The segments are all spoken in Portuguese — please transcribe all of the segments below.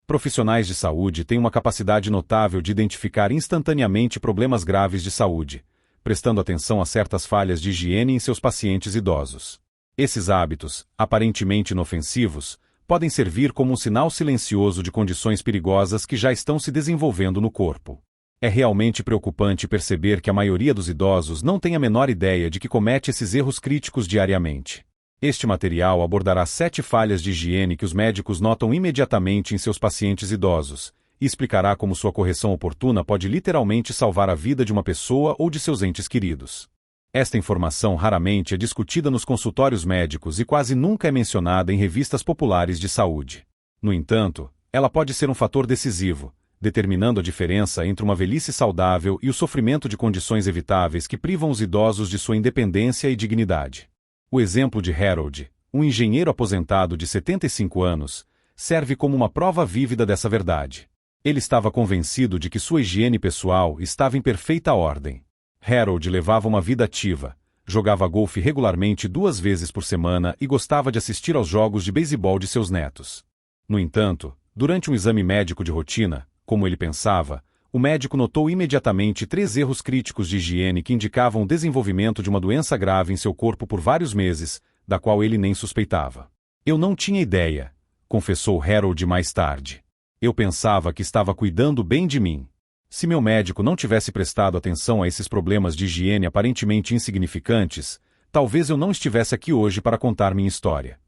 Profissionais de saúde têm uma capacidade notável de identificar instantaneamente problemas graves de saúde, prestando atenção a certas falhas de higiene em seus pacientes idosos. Esses hábitos, aparentemente inofensivos, podem servir como um sinal silencioso de condições perigosas que já estão se desenvolvendo no corpo. É realmente preocupante perceber que a maioria dos idosos não tem a menor ideia de que comete esses erros críticos diariamente. Este material abordará 7 falhas de higiene que os médicos notam imediatamente em seus pacientes idosos, e explicará como sua correção oportuna pode literalmente salvar a vida de uma pessoa ou de seus entes queridos. Esta informação raramente é discutida nos consultórios médicos e quase nunca é mencionada em revistas populares de saúde. No entanto, ela pode ser um fator decisivo, determinando a diferença entre uma velhice saudável e o sofrimento de condições evitáveis que privam os idosos de sua independência e dignidade. O exemplo de Harold, um engenheiro aposentado de 75 anos, serve como uma prova vívida dessa verdade. Ele estava convencido de que sua higiene pessoal estava em perfeita ordem. Harold levava uma vida ativa, jogava golfe regularmente 2 vezes por semana e gostava de assistir aos jogos de beisebol de seus netos. No entanto, durante um exame médico de rotina, como ele pensava, o médico notou imediatamente 3 erros críticos de higiene que indicavam o desenvolvimento de uma doença grave em seu corpo por vários meses, da qual ele nem suspeitava. Eu não tinha ideia, confessou Harold mais tarde. Eu pensava que estava cuidando bem de mim. Se meu médico não tivesse prestado atenção a esses problemas de higiene aparentemente insignificantes, talvez eu não estivesse aqui hoje para contar minha história.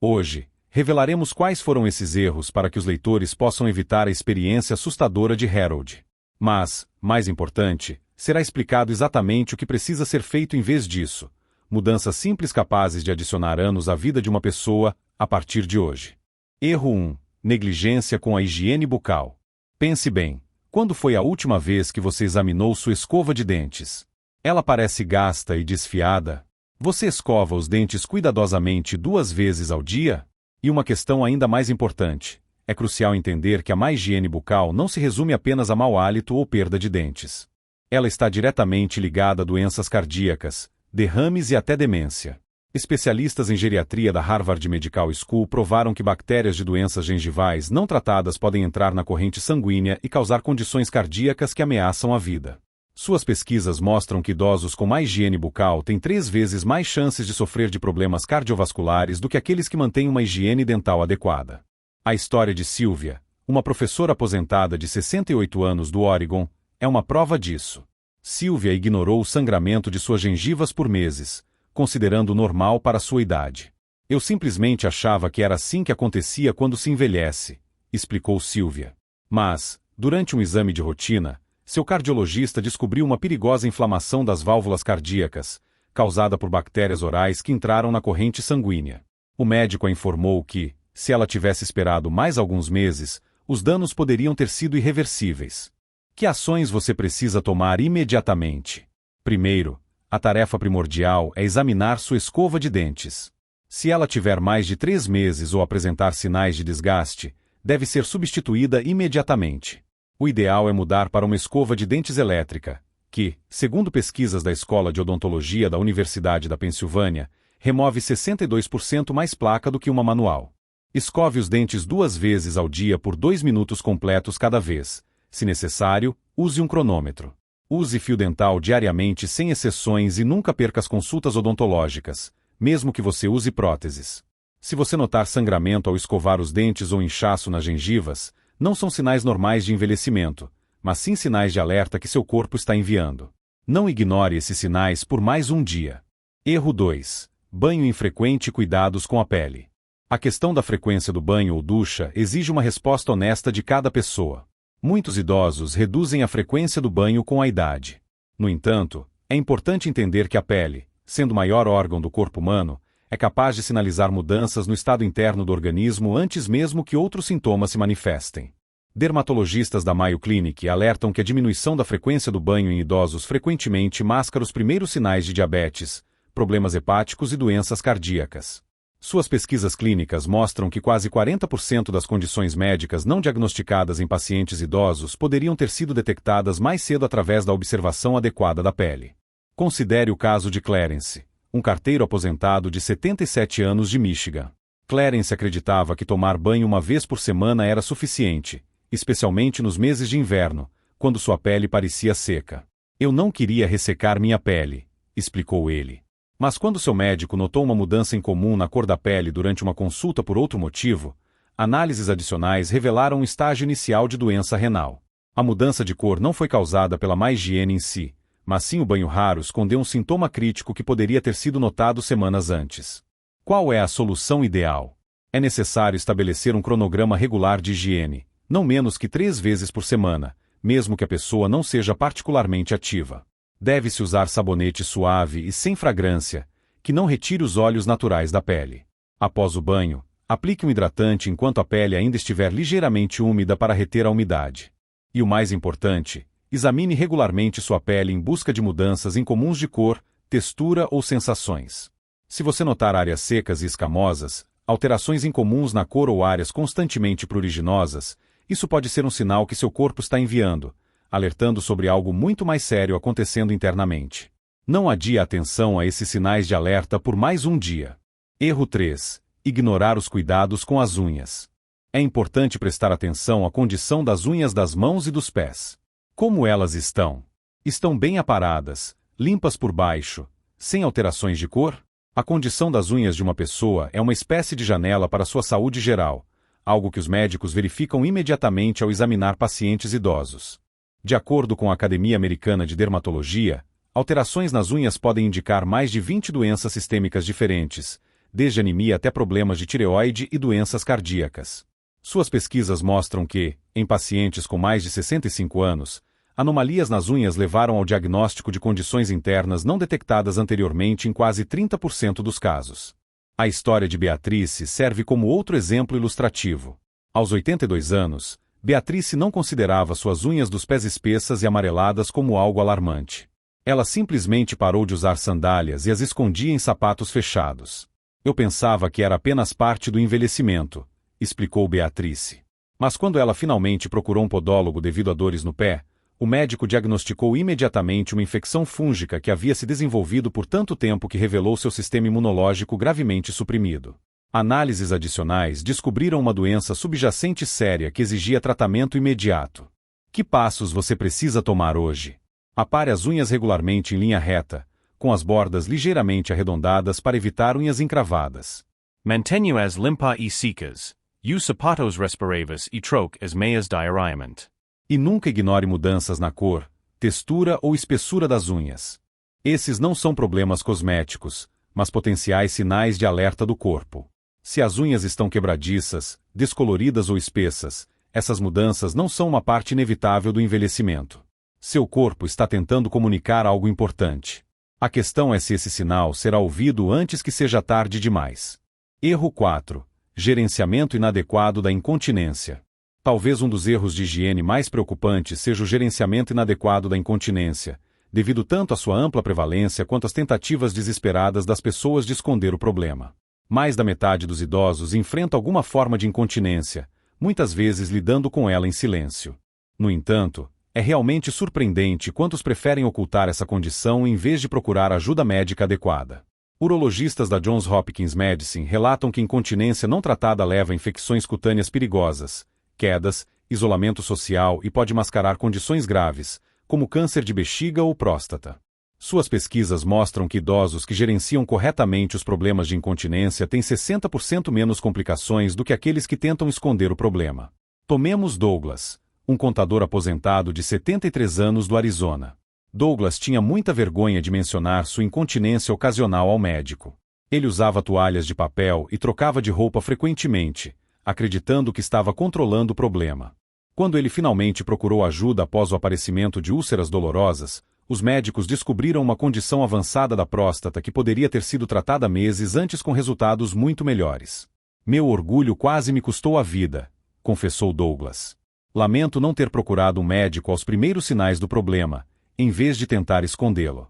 Hoje, revelaremos quais foram esses erros para que os leitores possam evitar a experiência assustadora de Harold. Mas, mais importante, será explicado exatamente o que precisa ser feito em vez disso. Mudanças simples capazes de adicionar anos à vida de uma pessoa, a partir de hoje. Erro 1. Negligência com a higiene bucal. Pense bem, quando foi a última vez que você examinou sua escova de dentes? Ela parece gasta e desfiada? Você escova os dentes cuidadosamente 2 vezes ao dia? E uma questão ainda mais importante. É crucial entender que a má higiene bucal não se resume apenas a mau hálito ou perda de dentes. Ela está diretamente ligada a doenças cardíacas, derrames e até demência. Especialistas em geriatria da Harvard Medical School provaram que bactérias de doenças gengivais não tratadas podem entrar na corrente sanguínea e causar condições cardíacas que ameaçam a vida. Suas pesquisas mostram que idosos com má higiene bucal têm 3 vezes mais chances de sofrer de problemas cardiovasculares do que aqueles que mantêm uma higiene dental adequada. A história de Sylvia, uma professora aposentada de 68 anos do Oregon, é uma prova disso. Sylvia ignorou o sangramento de suas gengivas por meses, considerando normal para sua idade. Eu simplesmente achava que era assim que acontecia quando se envelhece, explicou Sylvia. Mas, durante um exame de rotina, seu cardiologista descobriu uma perigosa inflamação das válvulas cardíacas, causada por bactérias orais que entraram na corrente sanguínea. O médico a informou que, se ela tivesse esperado mais alguns meses, os danos poderiam ter sido irreversíveis. Que ações você precisa tomar imediatamente? Primeiro, a tarefa primordial é examinar sua escova de dentes. Se ela tiver mais de 3 meses ou apresentar sinais de desgaste, deve ser substituída imediatamente. O ideal é mudar para uma escova de dentes elétrica, que, segundo pesquisas da Escola de Odontologia da Universidade da Pensilvânia, remove 62% mais placa do que uma manual. Escove os dentes 2 vezes ao dia por 2 minutos completos cada vez. Se necessário, use um cronômetro. Use fio dental diariamente sem exceções e nunca perca as consultas odontológicas, mesmo que você use próteses. Se você notar sangramento ao escovar os dentes ou inchaço nas gengivas, não são sinais normais de envelhecimento, mas sim sinais de alerta que seu corpo está enviando. Não ignore esses sinais por mais um dia. Erro 2. Banho infrequente e cuidados com a pele. A questão da frequência do banho ou ducha exige uma resposta honesta de cada pessoa. Muitos idosos reduzem a frequência do banho com a idade. No entanto, é importante entender que a pele, sendo o maior órgão do corpo humano, é capaz de sinalizar mudanças no estado interno do organismo antes mesmo que outros sintomas se manifestem. Dermatologistas da Mayo Clinic alertam que a diminuição da frequência do banho em idosos frequentemente mascara os primeiros sinais de diabetes, problemas hepáticos e doenças cardíacas. Suas pesquisas clínicas mostram que quase 40% das condições médicas não diagnosticadas em pacientes idosos poderiam ter sido detectadas mais cedo através da observação adequada da pele. Considere o caso de Clarence, um carteiro aposentado de 77 anos de Michigan. Clarence acreditava que tomar banho uma vez por semana era suficiente, especialmente nos meses de inverno, quando sua pele parecia seca. Eu não queria ressecar minha pele, explicou ele. Mas quando seu médico notou uma mudança incomum na cor da pele durante uma consulta por outro motivo, análises adicionais revelaram um estágio inicial de doença renal. A mudança de cor não foi causada pela má higiene em si, mas sim o banho raro escondeu um sintoma crítico que poderia ter sido notado semanas antes. Qual é a solução ideal? É necessário estabelecer um cronograma regular de higiene, não menos que 3 vezes por semana, mesmo que a pessoa não seja particularmente ativa. Deve-se usar sabonete suave e sem fragrância, que não retire os óleos naturais da pele. Após o banho, aplique um hidratante enquanto a pele ainda estiver ligeiramente úmida para reter a umidade. E o mais importante, examine regularmente sua pele em busca de mudanças incomuns de cor, textura ou sensações. Se você notar áreas secas e escamosas, alterações incomuns na cor ou áreas constantemente pruriginosas, isso pode ser um sinal que seu corpo está enviando, alertando sobre algo muito mais sério acontecendo internamente. Não adie a atenção a esses sinais de alerta por mais um dia. Erro 3. Ignorar os cuidados com as unhas. É importante prestar atenção à condição das unhas das mãos e dos pés. Como elas estão? Estão bem aparadas, limpas por baixo, sem alterações de cor? A condição das unhas de uma pessoa é uma espécie de janela para sua saúde geral, algo que os médicos verificam imediatamente ao examinar pacientes idosos. De acordo com a Academia Americana de Dermatologia, alterações nas unhas podem indicar mais de 20 doenças sistêmicas diferentes, desde anemia até problemas de tireoide e doenças cardíacas. Suas pesquisas mostram que, em pacientes com mais de 65 anos, anomalias nas unhas levaram ao diagnóstico de condições internas não detectadas anteriormente em quase 30% dos casos. A história de Beatrice serve como outro exemplo ilustrativo. Aos 82 anos, Beatrice não considerava suas unhas dos pés espessas e amareladas como algo alarmante. Ela simplesmente parou de usar sandálias e as escondia em sapatos fechados. Eu pensava que era apenas parte do envelhecimento, explicou Beatrice. Mas quando ela finalmente procurou um podólogo devido a dores no pé, o médico diagnosticou imediatamente uma infecção fúngica que havia se desenvolvido por tanto tempo que revelou seu sistema imunológico gravemente suprimido. Análises adicionais descobriram uma doença subjacente séria que exigia tratamento imediato. Que passos você precisa tomar hoje? Apare as unhas regularmente em linha reta, com as bordas ligeiramente arredondadas para evitar unhas encravadas. Mantenha as limpas e secas. Os sapatos respiráveis e troque as meias diariamente. E nunca ignore mudanças na cor, textura ou espessura das unhas. Esses não são problemas cosméticos, mas potenciais sinais de alerta do corpo. Se as unhas estão quebradiças, descoloridas ou espessas, essas mudanças não são uma parte inevitável do envelhecimento. Seu corpo está tentando comunicar algo importante. A questão é se esse sinal será ouvido antes que seja tarde demais. Erro 4. Gerenciamento inadequado da incontinência. Talvez um dos erros de higiene mais preocupantes seja o gerenciamento inadequado da incontinência, devido tanto à sua ampla prevalência quanto às tentativas desesperadas das pessoas de esconder o problema. Mais da metade dos idosos enfrenta alguma forma de incontinência, muitas vezes lidando com ela em silêncio. No entanto, é realmente surpreendente quantos preferem ocultar essa condição em vez de procurar ajuda médica adequada. Urologistas da Johns Hopkins Medicine relatam que incontinência não tratada leva a infecções cutâneas perigosas, quedas, isolamento social e pode mascarar condições graves, como câncer de bexiga ou próstata. Suas pesquisas mostram que idosos que gerenciam corretamente os problemas de incontinência têm 60% menos complicações do que aqueles que tentam esconder o problema. Tomemos Douglas, um contador aposentado de 73 anos do Arizona. Douglas tinha muita vergonha de mencionar sua incontinência ocasional ao médico. Ele usava toalhas de papel e trocava de roupa frequentemente, acreditando que estava controlando o problema. Quando ele finalmente procurou ajuda após o aparecimento de úlceras dolorosas, os médicos descobriram uma condição avançada da próstata que poderia ter sido tratada meses antes com resultados muito melhores. Meu orgulho quase me custou a vida, confessou Douglas. Lamento não ter procurado um médico aos primeiros sinais do problema, em vez de tentar escondê-lo.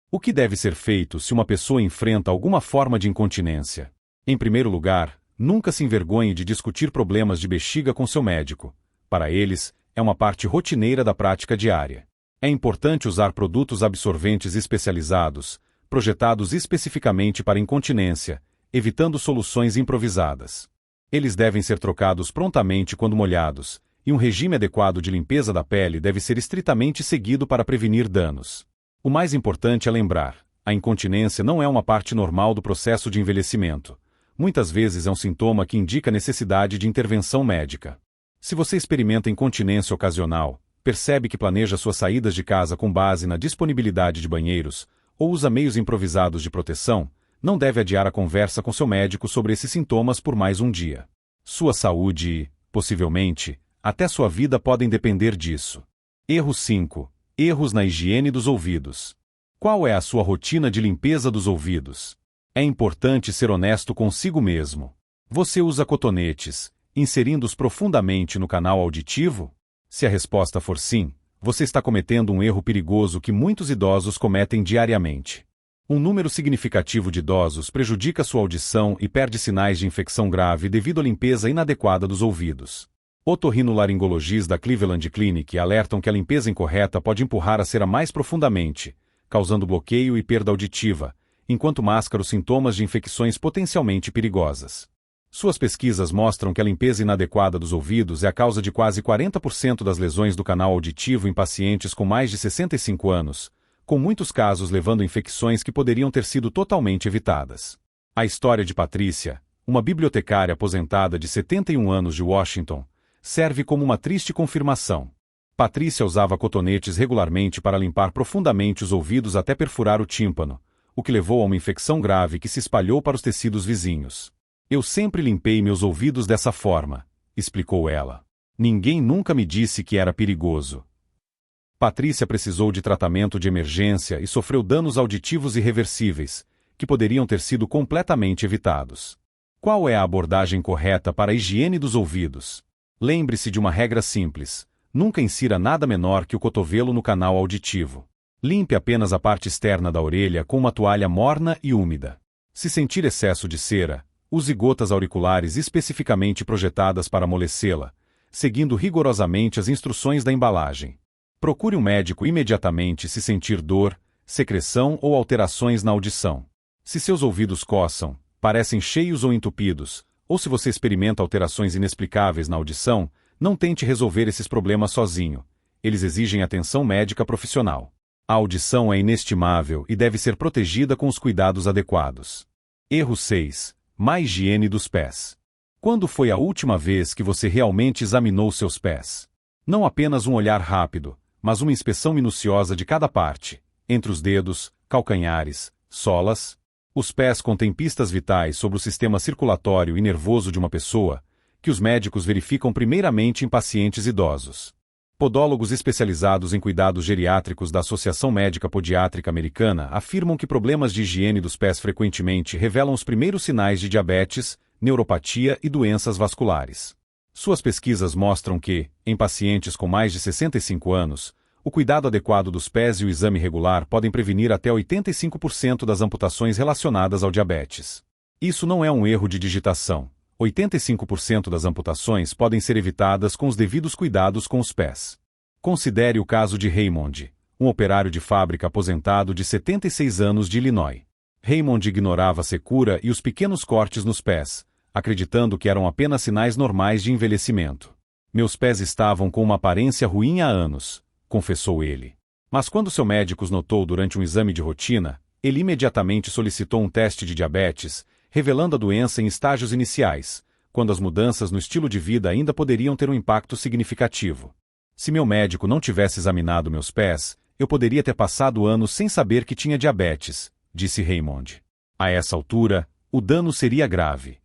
O que deve ser feito se uma pessoa enfrenta alguma forma de incontinência? Em primeiro lugar, nunca se envergonhe de discutir problemas de bexiga com seu médico. Para eles, é uma parte rotineira da prática diária. É importante usar produtos absorventes especializados, projetados especificamente para incontinência, evitando soluções improvisadas. Eles devem ser trocados prontamente quando molhados, e um regime adequado de limpeza da pele deve ser estritamente seguido para prevenir danos. O mais importante é lembrar: a incontinência não é uma parte normal do processo de envelhecimento. Muitas vezes é um sintoma que indica a necessidade de intervenção médica. Se você experimenta incontinência ocasional, percebe que planeja suas saídas de casa com base na disponibilidade de banheiros, ou usa meios improvisados de proteção, não deve adiar a conversa com seu médico sobre esses sintomas por mais um dia. Sua saúde e, possivelmente, até sua vida podem depender disso. Erro 5. Erros na higiene dos ouvidos. Qual é a sua rotina de limpeza dos ouvidos? É importante ser honesto consigo mesmo. Você usa cotonetes, inserindo-os profundamente no canal auditivo? Se a resposta for sim, você está cometendo um erro perigoso que muitos idosos cometem diariamente. Um número significativo de idosos prejudica sua audição e perde sinais de infecção grave devido à limpeza inadequada dos ouvidos. Otorrinolaringologistas da Cleveland Clinic alertam que a limpeza incorreta pode empurrar a cera mais profundamente, causando bloqueio e perda auditiva, enquanto mascara os sintomas de infecções potencialmente perigosas. Suas pesquisas mostram que a limpeza inadequada dos ouvidos é a causa de quase 40% das lesões do canal auditivo em pacientes com mais de 65 anos, com muitos casos levando a infecções que poderiam ter sido totalmente evitadas. A história de Patrícia, uma bibliotecária aposentada de 71 anos de Washington, serve como uma triste confirmação. Patrícia usava cotonetes regularmente para limpar profundamente os ouvidos até perfurar o tímpano, o que levou a uma infecção grave que se espalhou para os tecidos vizinhos. Eu sempre limpei meus ouvidos dessa forma, explicou ela. Ninguém nunca me disse que era perigoso. Patrícia precisou de tratamento de emergência e sofreu danos auditivos irreversíveis, que poderiam ter sido completamente evitados. Qual é a abordagem correta para a higiene dos ouvidos? Lembre-se de uma regra simples: nunca insira nada menor que o cotovelo no canal auditivo. Limpe apenas a parte externa da orelha com uma toalha morna e úmida. Se sentir excesso de cera, use gotas auriculares especificamente projetadas para amolecê-la, seguindo rigorosamente as instruções da embalagem. Procure um médico imediatamente se sentir dor, secreção ou alterações na audição. Se seus ouvidos coçam, parecem cheios ou entupidos, ou se você experimenta alterações inexplicáveis na audição, não tente resolver esses problemas sozinho. Eles exigem atenção médica profissional. A audição é inestimável e deve ser protegida com os cuidados adequados. Erro 6. Má higiene dos pés. Quando foi a última vez que você realmente examinou seus pés? Não apenas um olhar rápido, mas uma inspeção minuciosa de cada parte, entre os dedos, calcanhares, solas. Os pés contêm pistas vitais sobre o sistema circulatório e nervoso de uma pessoa, que os médicos verificam primeiramente em pacientes idosos. Podólogos especializados em cuidados geriátricos da Associação Médica Podiátrica Americana afirmam que problemas de higiene dos pés frequentemente revelam os primeiros sinais de diabetes, neuropatia e doenças vasculares. Suas pesquisas mostram que, em pacientes com mais de 65 anos, o cuidado adequado dos pés e o exame regular podem prevenir até 85% das amputações relacionadas ao diabetes. Isso não é um erro de digitação. 85% das amputações podem ser evitadas com os devidos cuidados com os pés. Considere o caso de Raymond, um operário de fábrica aposentado de 76 anos de Illinois. Raymond ignorava a secura e os pequenos cortes nos pés, acreditando que eram apenas sinais normais de envelhecimento. Meus pés estavam com uma aparência ruim há anos, confessou ele. Mas quando seu médico os notou durante um exame de rotina, ele imediatamente solicitou um teste de diabetes, revelando a doença em estágios iniciais, quando as mudanças no estilo de vida ainda poderiam ter um impacto significativo. Se meu médico não tivesse examinado meus pés, eu poderia ter passado anos sem saber que tinha diabetes, disse Raymond. A essa altura, o dano seria grave.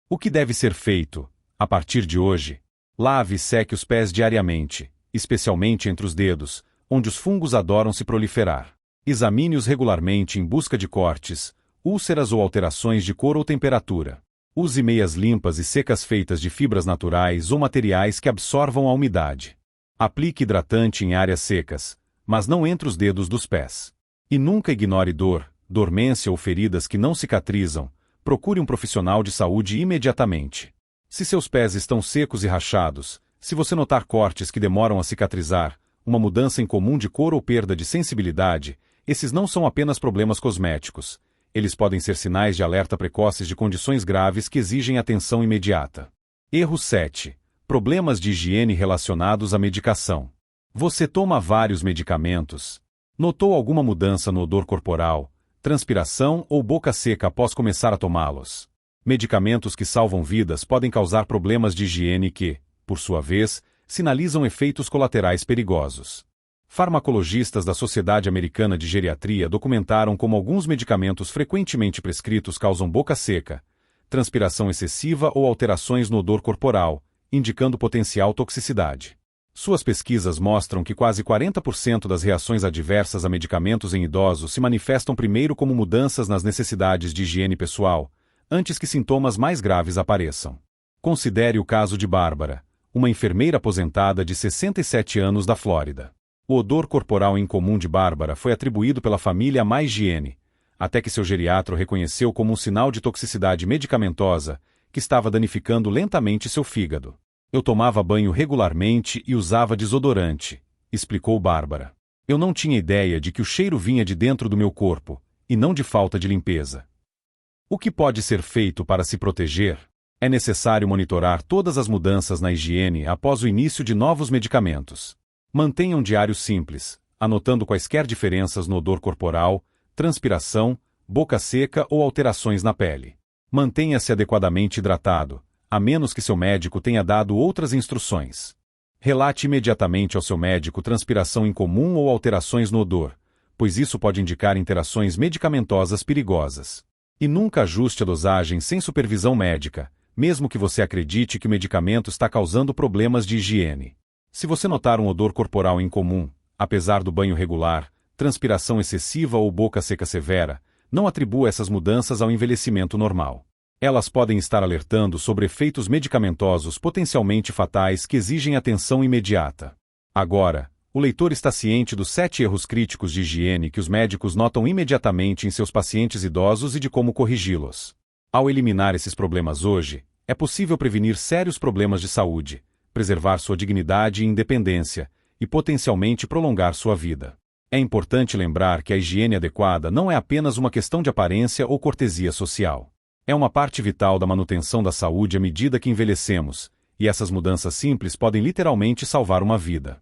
O que deve ser feito, a partir de hoje? Lave e seque os pés diariamente, especialmente entre os dedos, onde os fungos adoram se proliferar. Examine-os regularmente em busca de cortes, úlceras ou alterações de cor ou temperatura. Use meias limpas e secas feitas de fibras naturais ou materiais que absorvam a umidade. Aplique hidratante em áreas secas, mas não entre os dedos dos pés. E nunca ignore dor, dormência ou feridas que não cicatrizam. Procure um profissional de saúde imediatamente. Se seus pés estão secos e rachados, se você notar cortes que demoram a cicatrizar, uma mudança incomum de cor ou perda de sensibilidade, esses não são apenas problemas cosméticos. Eles podem ser sinais de alerta precoces de condições graves que exigem atenção imediata. Erro 7. Problemas de higiene relacionados à medicação. Você toma vários medicamentos. Notou alguma mudança no odor corporal, transpiração ou boca seca após começar a tomá-los? Medicamentos que salvam vidas podem causar problemas de higiene que, por sua vez, sinalizam efeitos colaterais perigosos. Farmacologistas da Sociedade Americana de Geriatria documentaram como alguns medicamentos frequentemente prescritos causam boca seca, transpiração excessiva ou alterações no odor corporal, indicando potencial toxicidade. Suas pesquisas mostram que quase 40% das reações adversas a medicamentos em idosos se manifestam primeiro como mudanças nas necessidades de higiene pessoal, antes que sintomas mais graves apareçam. Considere o caso de Bárbara, uma enfermeira aposentada de 67 anos da Flórida. O odor corporal incomum de Bárbara foi atribuído pela família à má higiene, até que seu geriatra o reconheceu como um sinal de toxicidade medicamentosa que estava danificando lentamente seu fígado. Eu tomava banho regularmente e usava desodorante, explicou Bárbara. Eu não tinha ideia de que o cheiro vinha de dentro do meu corpo, e não de falta de limpeza. O que pode ser feito para se proteger? É necessário monitorar todas as mudanças na higiene após o início de novos medicamentos. Mantenha um diário simples, anotando quaisquer diferenças no odor corporal, transpiração, boca seca ou alterações na pele. Mantenha-se adequadamente hidratado, a menos que seu médico tenha dado outras instruções. Relate imediatamente ao seu médico transpiração incomum ou alterações no odor, pois isso pode indicar interações medicamentosas perigosas. E nunca ajuste a dosagem sem supervisão médica, mesmo que você acredite que o medicamento está causando problemas de higiene. Se você notar um odor corporal incomum, apesar do banho regular, transpiração excessiva ou boca seca severa, não atribua essas mudanças ao envelhecimento normal. Elas podem estar alertando sobre efeitos medicamentosos potencialmente fatais que exigem atenção imediata. Agora, o leitor está ciente dos 7 erros críticos de higiene que os médicos notam imediatamente em seus pacientes idosos e de como corrigi-los. Ao eliminar esses problemas hoje, é possível prevenir sérios problemas de saúde, preservar sua dignidade e independência, e potencialmente prolongar sua vida. É importante lembrar que a higiene adequada não é apenas uma questão de aparência ou cortesia social. É uma parte vital da manutenção da saúde à medida que envelhecemos, e essas mudanças simples podem literalmente salvar uma vida.